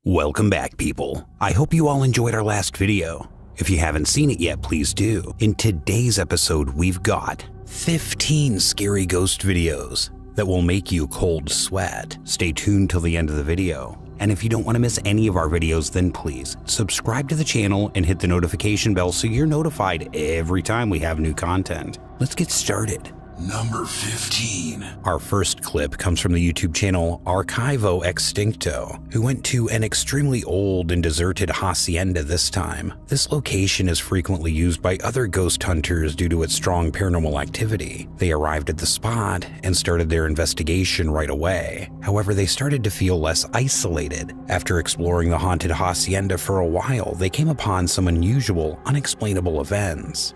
Welcome back, people. I hope you all enjoyed our last video. If you haven't seen it yet, please do. In today's episode, we've got 15 scary ghost videos that will make you cold sweat. Stay tuned till the end of the video. And if you don't want to miss any of our videos, then please subscribe to the channel and hit the notification bell so you're notified every time we have new content. Let's get started. Number 15. Our first clip comes from the YouTube channel Archivo Extincto, who went to an extremely old and deserted hacienda this time. This location is frequently used by other ghost hunters due to its strong paranormal activity. They arrived at the spot and started their investigation right away. However, they started to feel less isolated. After exploring the haunted hacienda for a while, they came upon some unusual, unexplainable events.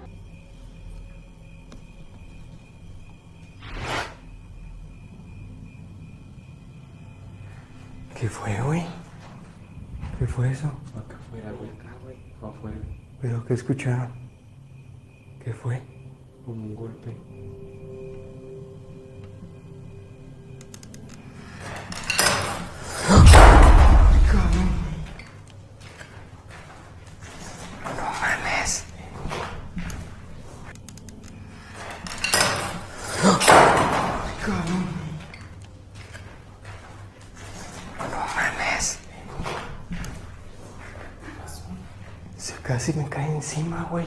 ¿Qué fue, güey? ¿Qué fue eso? Acá afuera, güey, afuera. ¿Pero qué escucharon? ¿Qué fue? Como un golpe. Cabrón. No mames. Cabrón. Casi me cae encima, güey.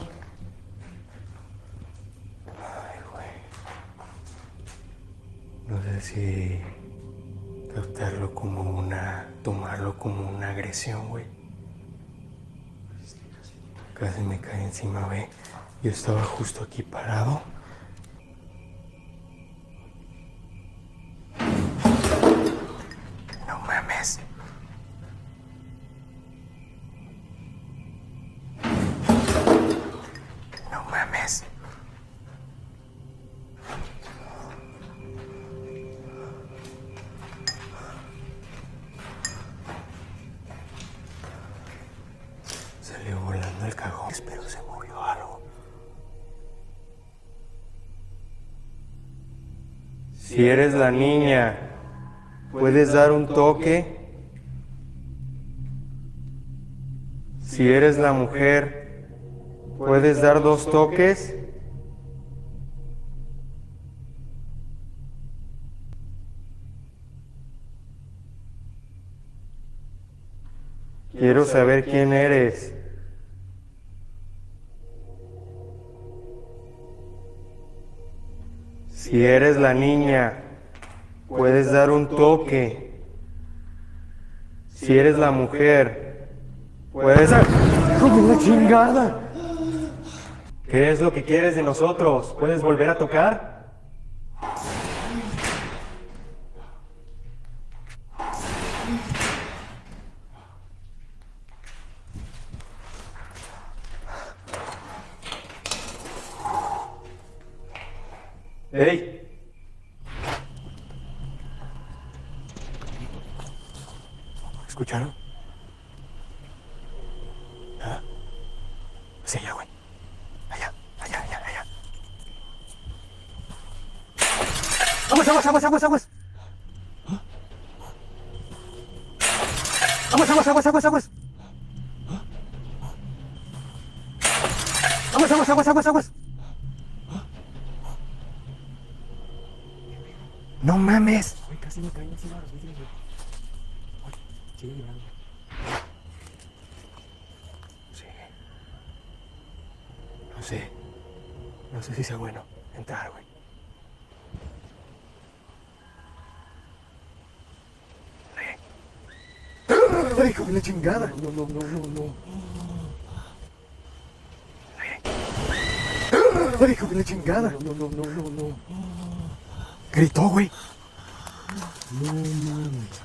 Ay, güey. No sé si tomarlo como una agresión, güey. Casi me cae encima, güey. Yo estaba justo aquí parado. No mames. Salió volando el cajón, pero se movió algo. Si eres la niña, ¿puedes dar un toque? Si eres la mujer, ¿puedes dar 2 toques? Quiero saber quién eres. Si eres la niña, puedes dar un toque. Si eres la mujer, puedes dar... ¡Hijo de la chingada! ¿Qué es lo que quieres de nosotros? ¿Puedes volver a tocar? ¡Ey! ¿Escucharon? ¿Ah? Sí, allá, güey. Allá. ¡Aguas! ¡Aguas! ¡Aguas! ¡Aguas! ¡Aguas! ¡No mames! Güey, casi me caí encima de los vidrios, güey. Oye, sigue llorando. Sí. No sé si sea bueno entrar, güey. ¡Ay, hijo de la chingada! No. ¡Ay, hijo de la chingada! No. Gritó, güey. No mames.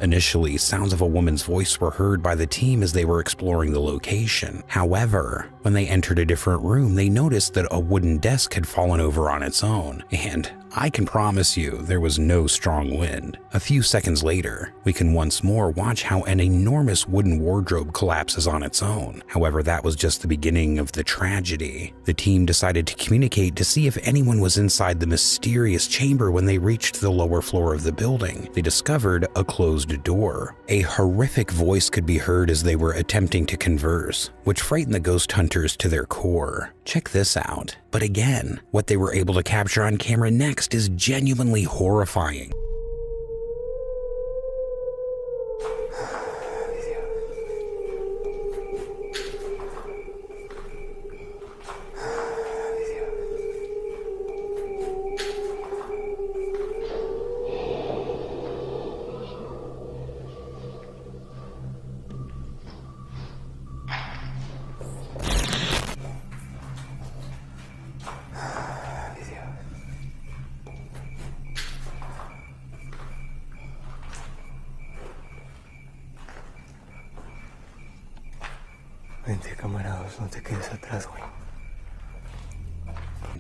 Initially, sounds of a woman's voice were heard by the team as they were exploring the location. However, when they entered a different room, they noticed that a wooden desk had fallen over on its own, and I can promise you there was no strong wind. A few seconds later, we can once more watch how an enormous wooden wardrobe collapses on its own. However, that was just the beginning of the tragedy. The team decided to communicate to see if anyone was inside the mysterious chamber. When they reached the lower floor of the building, they discovered a closed door. A horrific voice could be heard as they were attempting to converse, which frightened the ghost hunters to their core. Check this out. But again, what they were able to capture on camera next is genuinely horrifying. Vente, camaradas, no te quedes atrás, güey.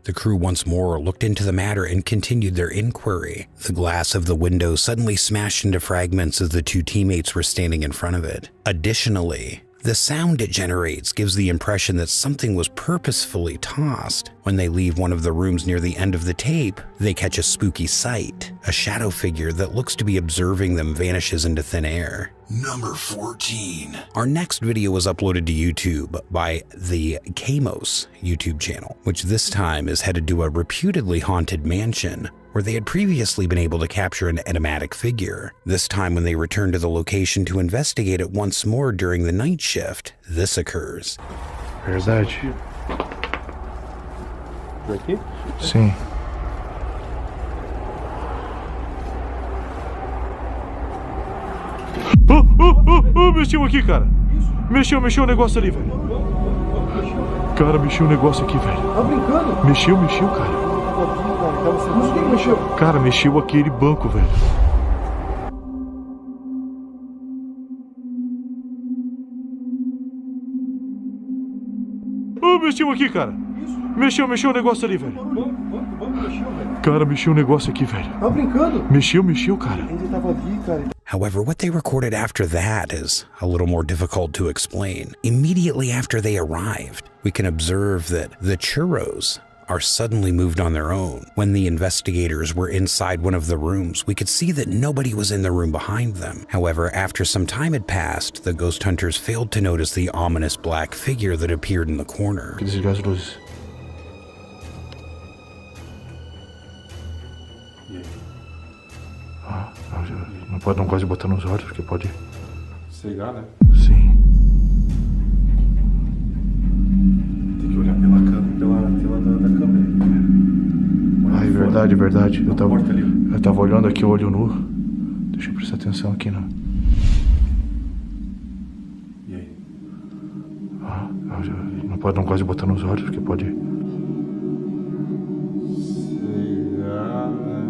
The crew once more looked into the matter and continued their inquiry. The glass of the window suddenly smashed into fragments as the two teammates were standing in front of it. Additionally, the sound it generates gives the impression that something was purposefully tossed. When they leave one of the rooms near the end of the tape, they catch a spooky sight. A shadow figure that looks to be observing them vanishes into thin air. Number 14. Our next video was uploaded to YouTube by the Kamos YouTube channel, which this time is headed to a reputedly haunted mansion where they had previously been able to capture an enigmatic figure. This time when they return to the location to investigate it once more during the night shift, this occurs. Verdade. Por aqui? Sim. Mexeu aqui, cara. Mexeu o negócio ali, velho. Cara, mexeu o negócio aqui, velho. Tá brincando? Mexeu, cara. Mas quem mexeu? Cara, mexeu aquele banco, velho. Mexeu aqui, cara. Mexeu o negócio ali, velho. Cara, mexeu o negócio aqui, velho. Tá brincando? Mexeu, cara. Ele tava ali, cara. However, what they recorded after that is a little more difficult to explain. Immediately after they arrived, we can observe that the churros are suddenly moved on their own. When the investigators were inside one of the rooms, we could see that nobody was in the room behind them. However, after some time had passed, the ghost hunters failed to notice the ominous black figure that appeared in the corner. Desligar as luzes. Não pode, não gosta de botar nos olhos, porque pode... Cegar, né? Sim. Tem que olhar pela tela da câmera. Ai, verdade. Na porta ali. Eu tava olhando aqui, olho nu. Deixa eu prestar atenção aqui, não. E aí? Não pode, não gosta de botar nos olhos, porque pode... Cegar, né? Sim.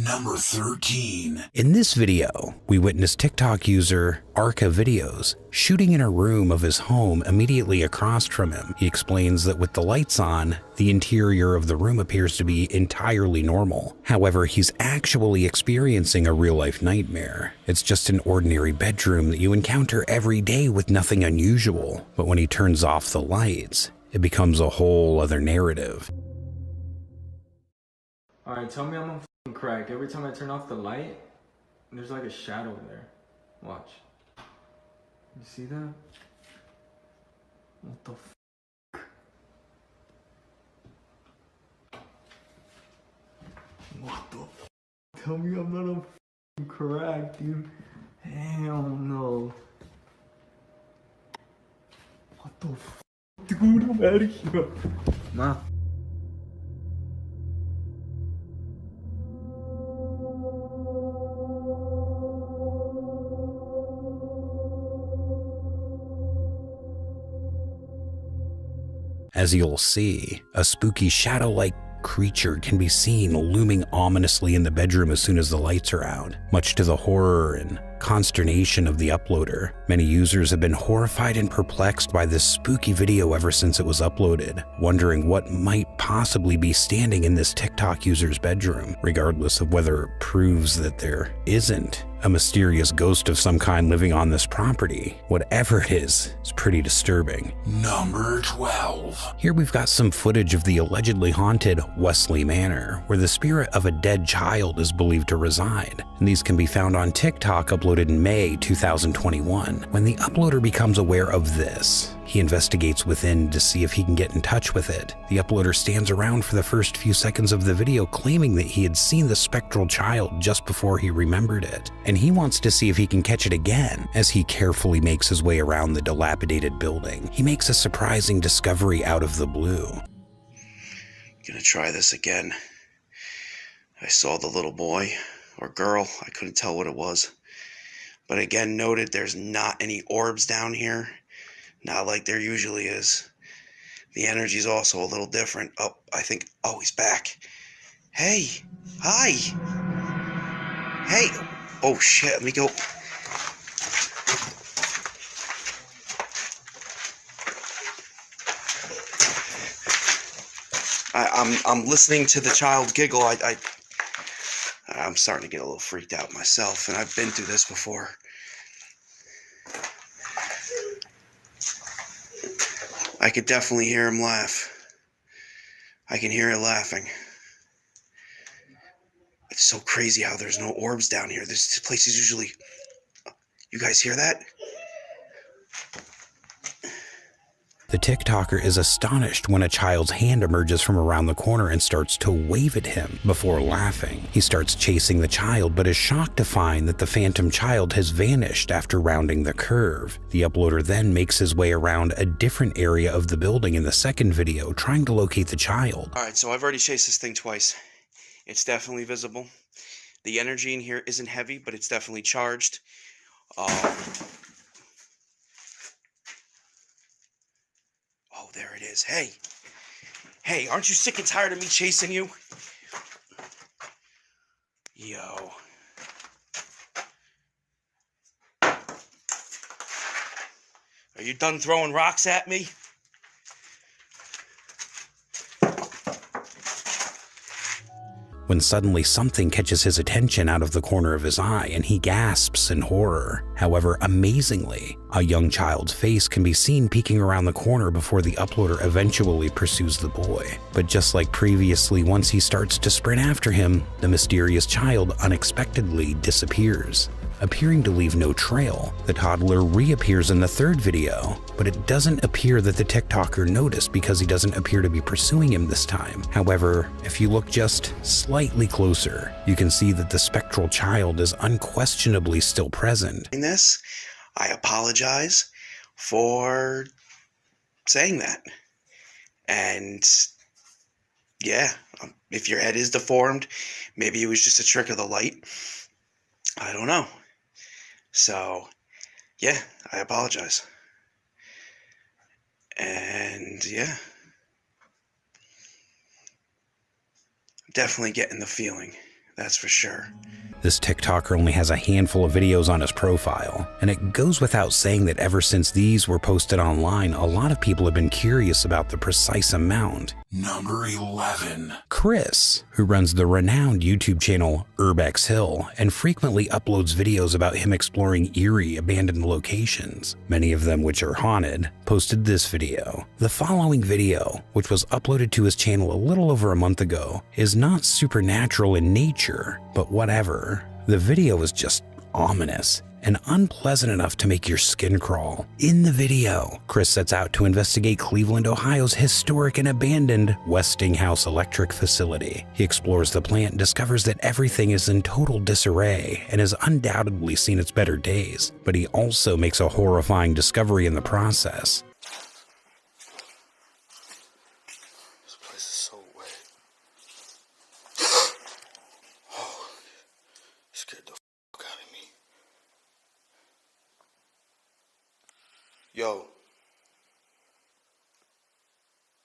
Number 13. In this video, we witness TikTok user Arca Videos shooting in a room of his home immediately across from him. He explains that with the lights on, the interior of the room appears to be entirely normal. However, he's actually experiencing a real-life nightmare. It's just an ordinary bedroom that you encounter every day with nothing unusual. But when he turns off the lights, it becomes a whole other narrative. Alright, tell me I'm on f***ing crack. Every time I turn off the light, there's like a shadow there. Watch. You see that? What the f***? What the f***? Tell me I'm not on f***ing crack, dude. Hell no. What the f***? Dude, I'm out of here. Ma. As you'll see, a spooky shadow-like creature can be seen looming ominously in the bedroom as soon as the lights are out, much to the horror and consternation of the uploader. Many users have been horrified and perplexed by this spooky video ever since it was uploaded, wondering what might possibly be standing in this TikTok user's bedroom, regardless of whether it proves that there isn't a mysterious ghost of some kind living on this property. Whatever it is, it's pretty disturbing. Number 12. Here we've got some footage of the allegedly haunted Wesley Manor, where the spirit of a dead child is believed to reside. And these can be found on TikTok, uploaded in May 2021. When the uploader becomes aware of this, he investigates within to see if he can get in touch with it. The uploader stands around for the first few seconds of the video, claiming that he had seen the spectral child just before he remembered it, and he wants to see if he can catch it again. As he carefully makes his way around the dilapidated building, he makes a surprising discovery out of the blue. Gonna try this again. I saw the little boy or girl, I couldn't tell what it was, but again noted there's not any orbs down here. Not like there usually is. The energy's also a little different. Oh, he's back. Hey, hi. Hey, oh shit, let me go. I'm listening to the child giggle. I'm starting to get a little freaked out myself, and I've been through this before. I could definitely hear him laugh. I can hear it laughing. It's so crazy how there's no orbs down here. This place is usually... You guys hear that? The TikToker is astonished when a child's hand emerges from around the corner and starts to wave at him before laughing. He starts chasing the child, but is shocked to find that the phantom child has vanished after rounding the curve. The uploader then makes his way around a different area of the building in the second video, trying to locate the child. Alright, so I've already chased this thing twice. It's definitely visible. The energy in here isn't heavy, but it's definitely charged. Oh, there it is. Hey, aren't you sick and tired of me chasing you? Yo. Are you done throwing rocks at me? When suddenly something catches his attention out of the corner of his eye and he gasps in horror. However, amazingly, a young child's face can be seen peeking around the corner before the uploader eventually pursues the boy. But just like previously, once he starts to sprint after him, the mysterious child unexpectedly disappears. Appearing to leave no trail, the toddler reappears in the third video, but it doesn't appear that the TikToker noticed because he doesn't appear to be pursuing him this time. However, if you look just slightly closer, you can see that the spectral child is unquestionably still present. In this, I apologize for saying that. And yeah, if your head is deformed, maybe it was just a trick of the light. I don't know. So, yeah, I apologize. And yeah, definitely getting the feeling, that's for sure. This TikToker only has a handful of videos on his profile, and it goes without saying that ever since these were posted online, a lot of people have been curious about the precise amount. Number 11. Chris, who runs the renowned YouTube channel Urbex Hill and frequently uploads videos about him exploring eerie, abandoned locations, many of them which are haunted, posted this video. The following video, which was uploaded to his channel a little over a month ago, is not supernatural in nature, but whatever. The video is just ominous and unpleasant enough to make your skin crawl. In the video, Chris sets out to investigate Cleveland, Ohio's historic and abandoned Westinghouse Electric facility. He explores the plant and discovers that everything is in total disarray and has undoubtedly seen its better days, but he also makes a horrifying discovery in the process. This place is so wet. Oh, scared the fuck out of me. Yo,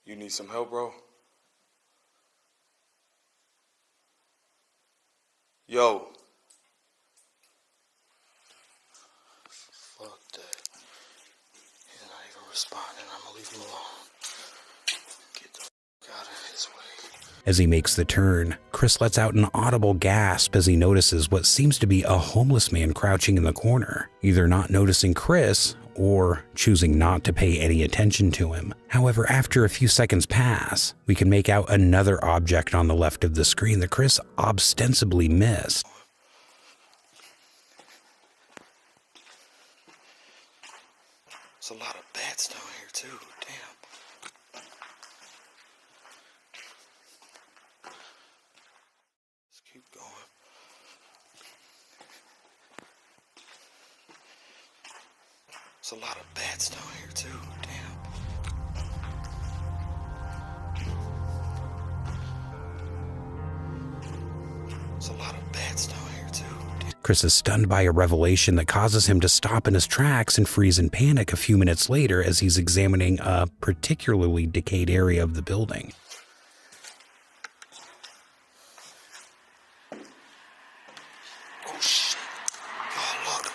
you need some help, bro? Yo. Fuck that. He's not even responding. I'm gonna leave him alone. Get the fuck out of his way. As he makes the turn, Chris lets out an audible gasp as he notices what seems to be a homeless man crouching in the corner, either not noticing Chris or choosing not to pay any attention to him. However, after a few seconds pass, we can make out another object on the left of the screen that Chris ostensibly missed. There's a lot of bats down here too, damn. Let's keep going. There's a lot of bats down here too, damn. There's a lot of bats down here too. Chris is stunned by a revelation that causes him to stop in his tracks and freeze in panic a few minutes later as he's examining a particularly decayed area of the building. Oh shit. Oh look.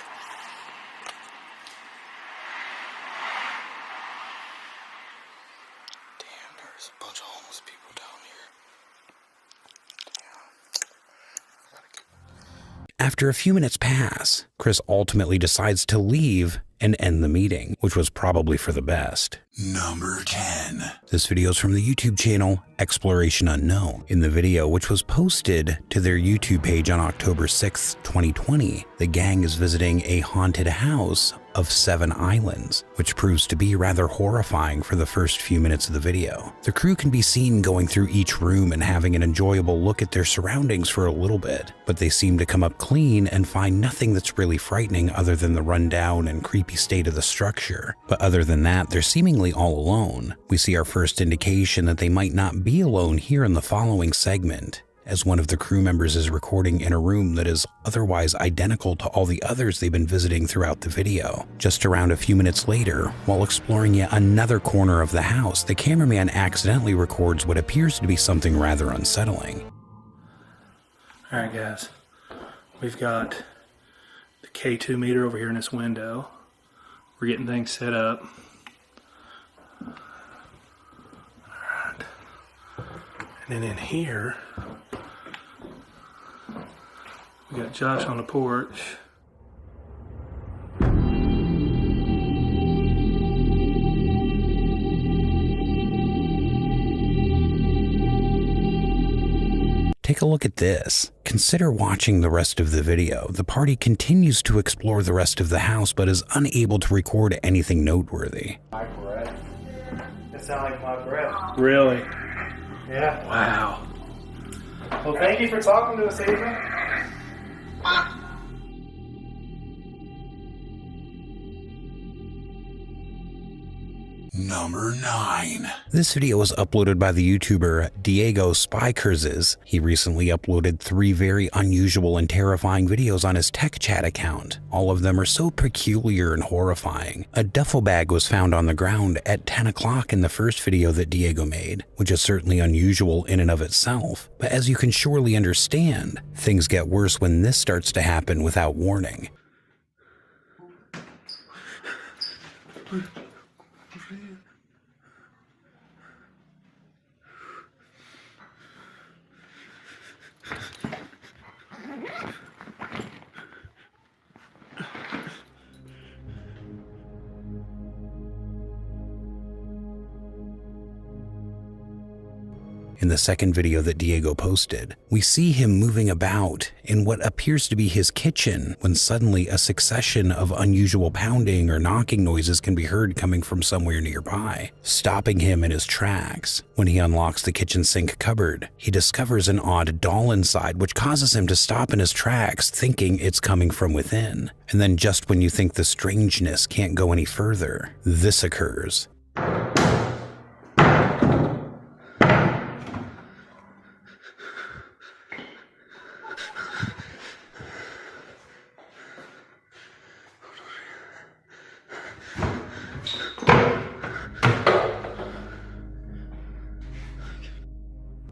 Damn, there's a bunch of homeless people down here. After a few minutes pass, Chris ultimately decides to leave and end the meeting, which was probably for the best. Number 10. This video is from the YouTube channel Exploration Unknown. In the video, which was posted to their YouTube page on October 6, 2020, the gang is visiting a haunted house of 7 islands, which proves to be rather horrifying for the first few minutes of the video. The crew can be seen going through each room and having an enjoyable look at their surroundings for a little bit, but they seem to come up clean and find nothing that's really frightening other than the rundown and creepy state of the structure. But other than that, they're seemingly all alone. We see our first indication that they might not be alone here in the following segment, as one of the crew members is recording in a room that is otherwise identical to all the others they've been visiting throughout the video. Just around a few minutes later, while exploring yet another corner of the house, the cameraman accidentally records what appears to be something rather unsettling. Alright guys, we've got the K2 meter over here in this window. We're getting things set up. Alright. And then in here, we got Josh on the porch. Take a look at this. Consider watching the rest of the video. The party continues to explore the rest of the house but is unable to record anything noteworthy. My breath. It sounds like my breath. Really? Yeah. Wow. Well, thank you for talking to us, Ava. Number 9. This video was uploaded by the YouTuber Diego Spikerzes. He recently uploaded 3 very unusual and terrifying videos on his tech chat account. All of them are so peculiar and horrifying. A duffel bag was found on the ground at 10 o'clock in the first video that Diego made, which is certainly unusual in and of itself. But as you can surely understand, things get worse when this starts to happen without warning. In the second video that Diego posted, we see him moving about in what appears to be his kitchen when suddenly a succession of unusual pounding or knocking noises can be heard coming from somewhere nearby, stopping him in his tracks. When he unlocks the kitchen sink cupboard, he discovers an odd doll inside, which causes him to stop in his tracks, thinking it's coming from within. And then just when you think the strangeness can't go any further, this occurs.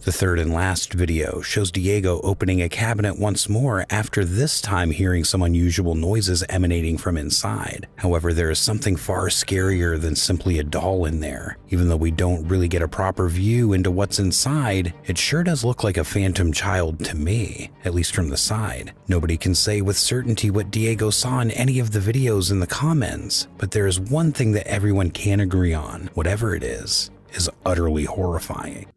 The third and last video shows Diego opening a cabinet once more after this time hearing some unusual noises emanating from inside. However, there is something far scarier than simply a doll in there. Even though we don't really get a proper view into what's inside, it sure does look like a phantom child to me, at least from the side. Nobody can say with certainty what Diego saw in any of the videos in the comments, but there is one thing that everyone can agree on, whatever it is utterly horrifying.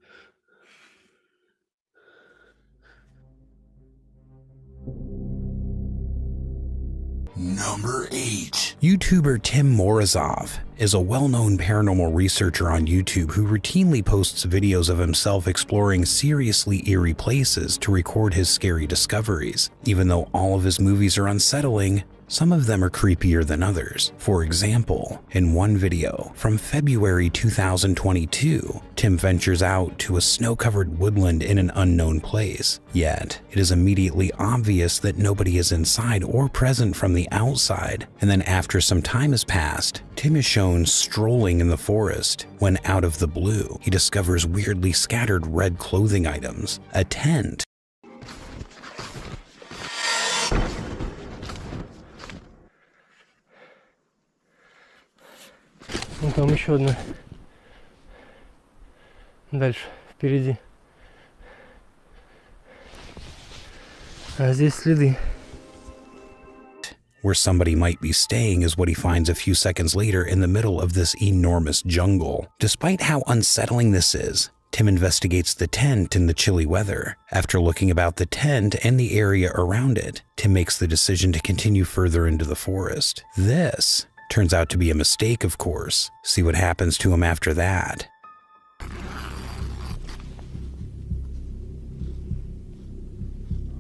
Number 8. YouTuber Tim Morozov is a well-known paranormal researcher on YouTube who routinely posts videos of himself exploring seriously eerie places to record his scary discoveries. Even though all of his movies are unsettling, some of them are creepier than others. For example, in one video from February 2022, Tim ventures out to a snow-covered woodland in an unknown place. Yet, it is immediately obvious that nobody is inside or present from the outside. And then after some time has passed, Tim is shown strolling in the forest when out of the blue, he discovers weirdly scattered red clothing items, a tent, Вон там еще одна. Дальше, впереди. А здесь следы. Where somebody might be staying is what he finds a few seconds later in the middle of this enormous jungle. Despite how unsettling this is, Tim investigates the tent in the chilly weather. After looking about the tent and the area around it, Tim makes the decision to continue further into the forest. This turns out to be a mistake, of course. See what happens to him after that.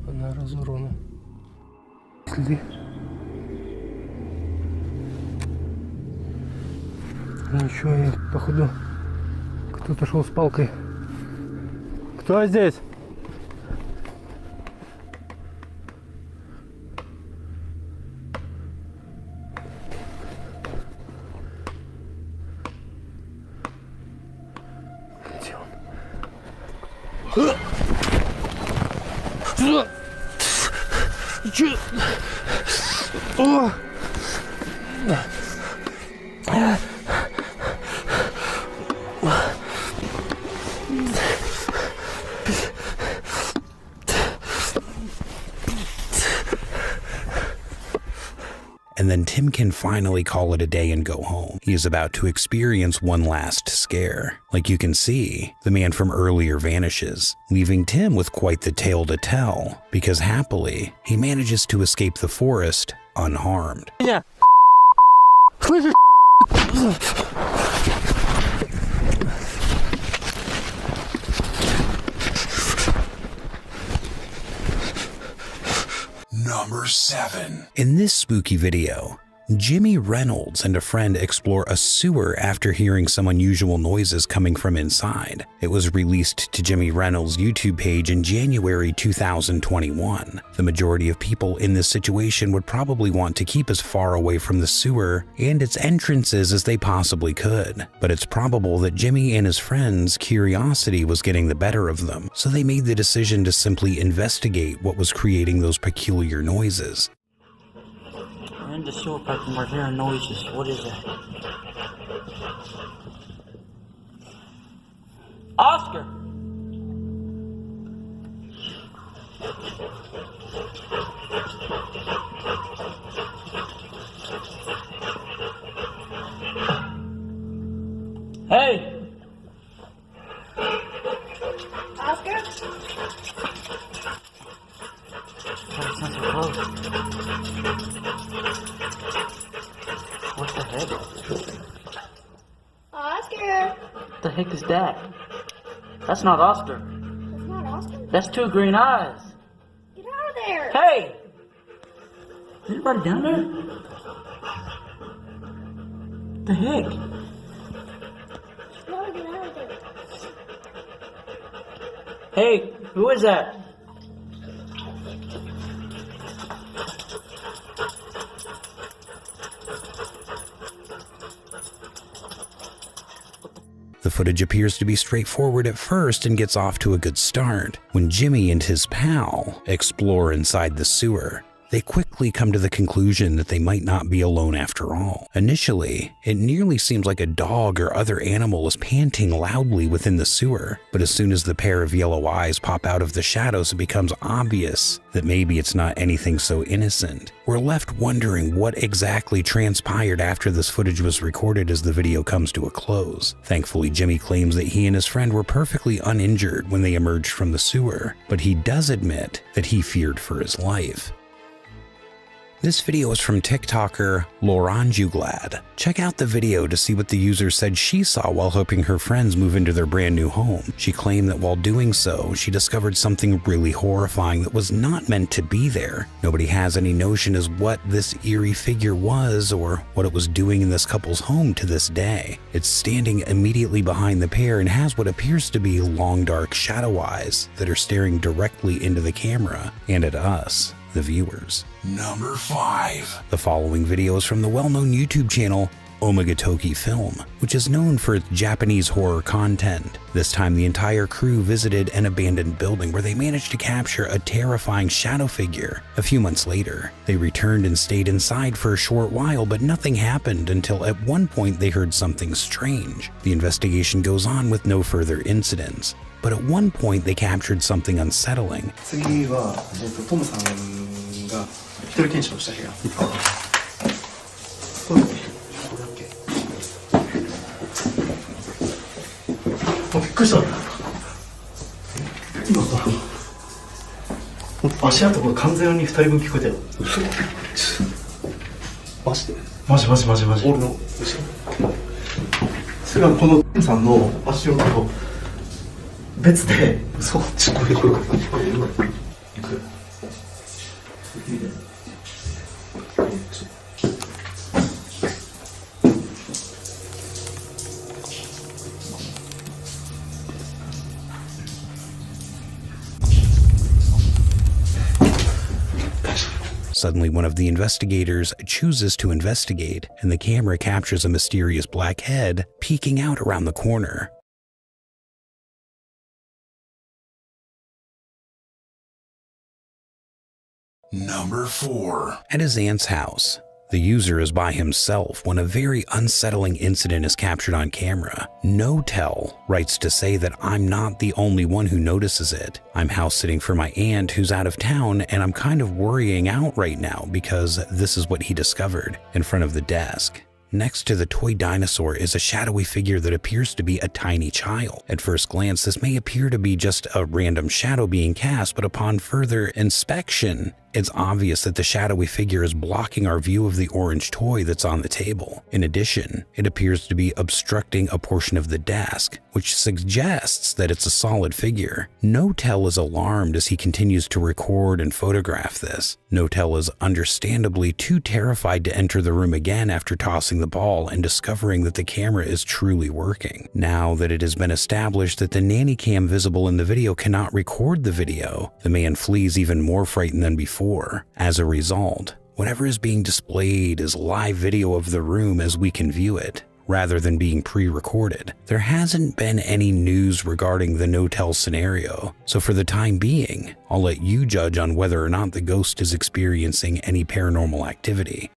Она разорвана. Следы. Ничего, я, походу, кто-то шел с палкой. Кто здесь? Че? О! And then Tim can finally call it a day and go home. He is about to experience one last scare. Like you can see, the man from earlier vanishes, leaving Tim with quite the tale to tell, because happily, he manages to escape the forest unharmed. Меня! Слышишь? Number 7. In this spooky video, Jimmy Reynolds and a friend explore a sewer after hearing some unusual noises coming from inside. It was released to Jimmy Reynolds' YouTube page in January 2021. The majority of people in this situation would probably want to keep as far away from the sewer and its entrances as they possibly could. But it's probable that Jimmy and his friends' curiosity was getting the better of them, so they made the decision to simply investigate what was creating those peculiar noises. We're in the sewer pipe and we're hearing noises. What is that? Oscar! Hey! Oscar? That sounds so close. What the heck? Oscar? What the heck is that? That's not Oscar. That's not Oscar? That's two green eyes. Get out of there! Hey! Is anybody down there? What the heck? No, get out of there. Hey, who is that? The footage appears to be straightforward at first and gets off to a good start. When Jimmy and his pal explore inside the sewer, they quickly come to the conclusion that they might not be alone after all. Initially, it nearly seems like a dog or other animal is panting loudly within the sewer, but as soon as the pair of yellow eyes pop out of the shadows, it becomes obvious that maybe it's not anything so innocent. We're left wondering what exactly transpired after this footage was recorded as the video comes to a close. Thankfully, Jimmy claims that he and his friend were perfectly uninjured when they emerged from the sewer, but he does admit that he feared for his life. This video is from TikToker Lauranjuglad. Check out the video to see what the user said she saw while helping her friends move into their brand new home. She claimed that while doing so, she discovered something really horrifying that was not meant to be there. Nobody has any notion as what this eerie figure was or what it was doing in this couple's home to this day. It's standing immediately behind the pair and has what appears to be long dark shadow eyes that are staring directly into the camera and at us, the viewers. Number 5. The following video is from the well-known YouTube channel Omegatoki Film, which is known for its Japanese horror content. This time the entire crew visited an abandoned building where they managed to capture a terrifying shadow figure. A few months later, they returned and stayed inside for a short while, but nothing happened until at one point they heard something strange. The investigation goes on with no further incidents, but at one point they captured something unsettling. 次は、トムさんが一人検証した部屋。これだっけ？びっくりした。今さ、足跡が完全に2人分聞こえたよ。マジで？マジ。俺の後ろ。それはこのトムさんの足音と別で、そう、これ。行く。Suddenly, one of the investigators chooses to investigate, and the camera captures a mysterious black head peeking out around the corner. Number 4. At his aunt's house, the user is by himself when a very unsettling incident is captured on camera. No Tell writes to say that I'm not the only one who notices it. I'm house sitting for my aunt who's out of town, and I'm kind of worrying out right now because this is what he discovered in front of the desk. Next to the toy dinosaur is a shadowy figure that appears to be a tiny child. At first glance, this may appear to be just a random shadow being cast, but upon further inspection, it's obvious that the shadowy figure is blocking our view of the orange toy that's on the table. In addition, it appears to be obstructing a portion of the desk, which suggests that it's a solid figure. No Tell is alarmed as he continues to record and photograph this. No Tell is understandably too terrified to enter the room again after tossing the ball and discovering that the camera is truly working. Now that it has been established that the nanny cam visible in the video cannot record the video, the man flees even more frightened than before. As a result, whatever is being displayed is live video of the room as we can view it, rather than being pre-recorded. There hasn't been any news regarding the No Tell scenario, so for the time being, I'll let you judge on whether or not the ghost is experiencing any paranormal activity.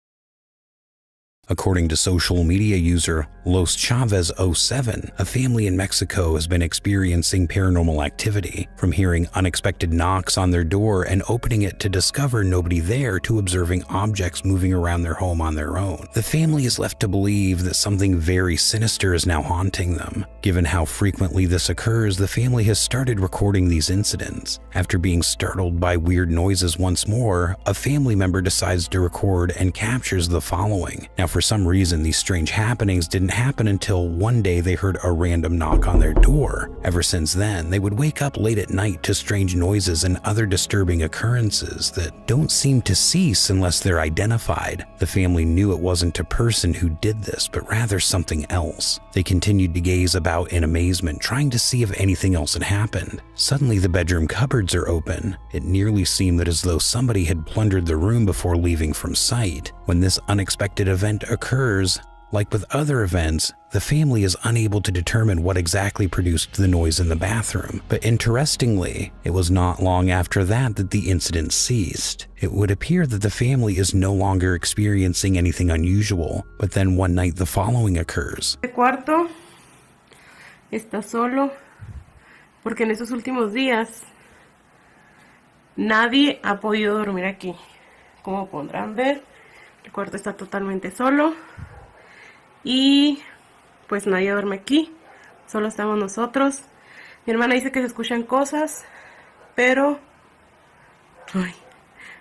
According to social media user Los Chavez 07, a family in Mexico has been experiencing paranormal activity, from hearing unexpected knocks on their door and opening it to discover nobody there to observing objects moving around their home on their own. The family is left to believe that something very sinister is now haunting them. Given how frequently this occurs, the family has started recording these incidents. After being startled by weird noises once more, a family member decides to record and captures the following. Now, for some reason, these strange happenings didn't happen until one day they heard a random knock on their door. Ever since then, they would wake up late at night to strange noises and other disturbing occurrences that don't seem to cease unless they're identified. The family knew it wasn't a person who did this, but rather something else. They continued to gaze about in amazement, trying to see if anything else had happened. Suddenly, the bedroom cupboards are open. It nearly seemed that as though somebody had plundered the room before leaving from sight. When this unexpected event occurs, Like with other events, the family is unable to determine what exactly produced the noise in the bathroom. But interestingly, it was not long after that the incident ceased. It would appear that the family is no longer experiencing anything unusual, but then one night the following occurs. El cuarto está solo porque en estos últimos días nadie ha podido dormir aquí. Como podrán ver, el cuarto está totalmente solo y pues nadie duerme aquí, solo estamos nosotros. Mi hermana dice que se escuchan cosas, pero ay,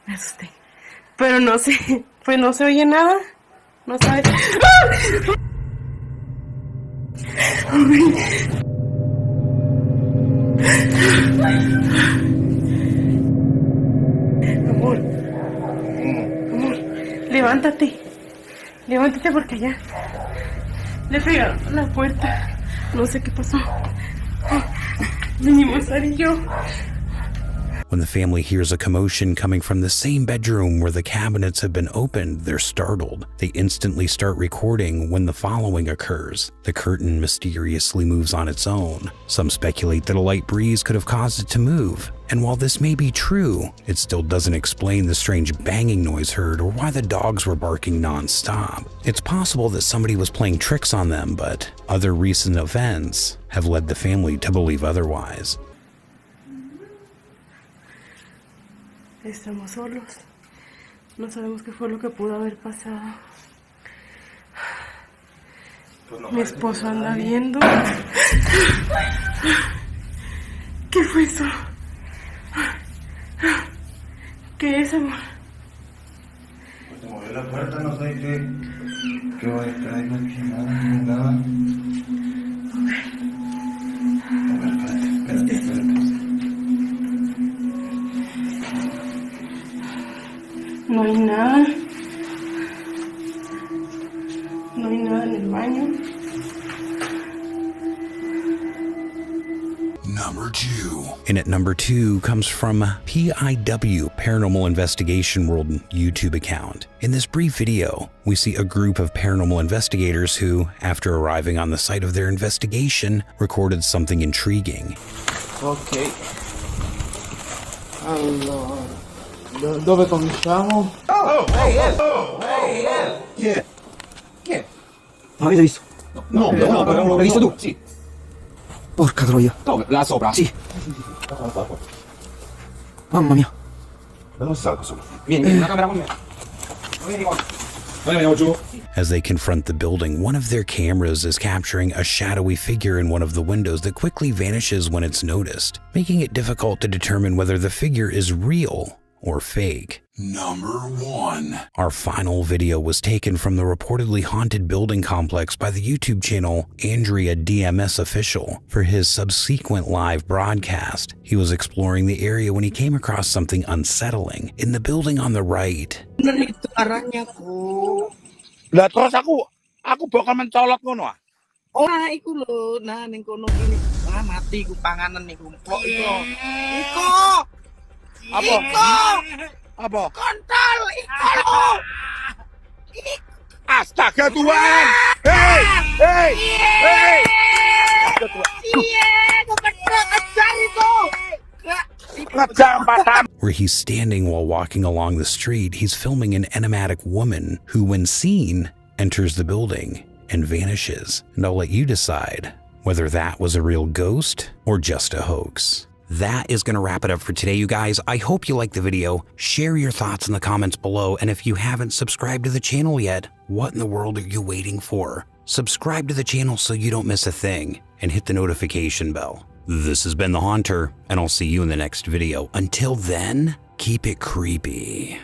me asusté. Pero no sé, pues no se oye nada, no sabe. Amor, amor, levántate, levántate porque allá le pegaron a la puerta, no sé qué pasó. Vinimos Sara y yo. When the family hears a commotion coming from the same bedroom where the cabinets have been opened, they're startled. They instantly start recording when the following occurs. The curtain mysteriously moves on its own. Some speculate that a light breeze could have caused it to move. And while this may be true, it still doesn't explain the strange banging noise heard or why the dogs were barking non-stop. It's possible that somebody was playing tricks on them, but other recent events have led the family to believe otherwise. Estamos solos. No sabemos qué fue lo que pudo haber pasado. Mi esposo anda viendo. ¿Qué fue eso? ¿Qué es, amor? Pues se movió la puerta, no sé qué va a estar ahí, nada. A ver, espérate. No hay nada. No hay nada en el baño. Number 2. And at number 2 comes from PIW, Paranormal Investigation World YouTube account. In this brief video, we see a group of paranormal investigators who, after arriving on the site of their investigation, recorded something intriguing. Ok. Allora, dove cominciamo? Chi è? L'avete visto? No, però l'hai visto tu? Sì. Porca troia. Dove? Là sopra? Sì. Mamma mia. Dove sta questo? Vieni, una camera con me. Vieni qua. Noi andiamo giù. As they confront the building, one of their cameras is capturing a shadowy figure in one of the windows that quickly vanishes when it's noticed, making it difficult to determine whether the figure is real or fake. Number 1. Our final video was taken from the reportedly haunted building complex by the YouTube channel Andrea DMS Official. For his subsequent live broadcast, he was exploring the area when he came across something unsettling in the building on the right. Itu arahnya ku. Lah terus aku bakal mencolot ngono ah. Ora iku lho, nah ning kono kene. Ah mati ku panganan niku. Kok iku. Iku. Apa? Apa? Kontol iku lho. Astaga Tuhan. Hei. Iya, kebetulan kejar itu. Where he's standing while walking along the street, he's filming an enigmatic woman who, when seen, enters the building and vanishes. And I'll let you decide whether that was a real ghost or just a hoax. That is going to wrap it up for today, you guys. I hope you liked the video. Share your thoughts in the comments below. And if you haven't subscribed to the channel yet, what in the world are you waiting for? Subscribe to the channel so you don't miss a thing and hit the notification bell. This has been The Haunter, and I'll see you in the next video. Until then, keep it creepy.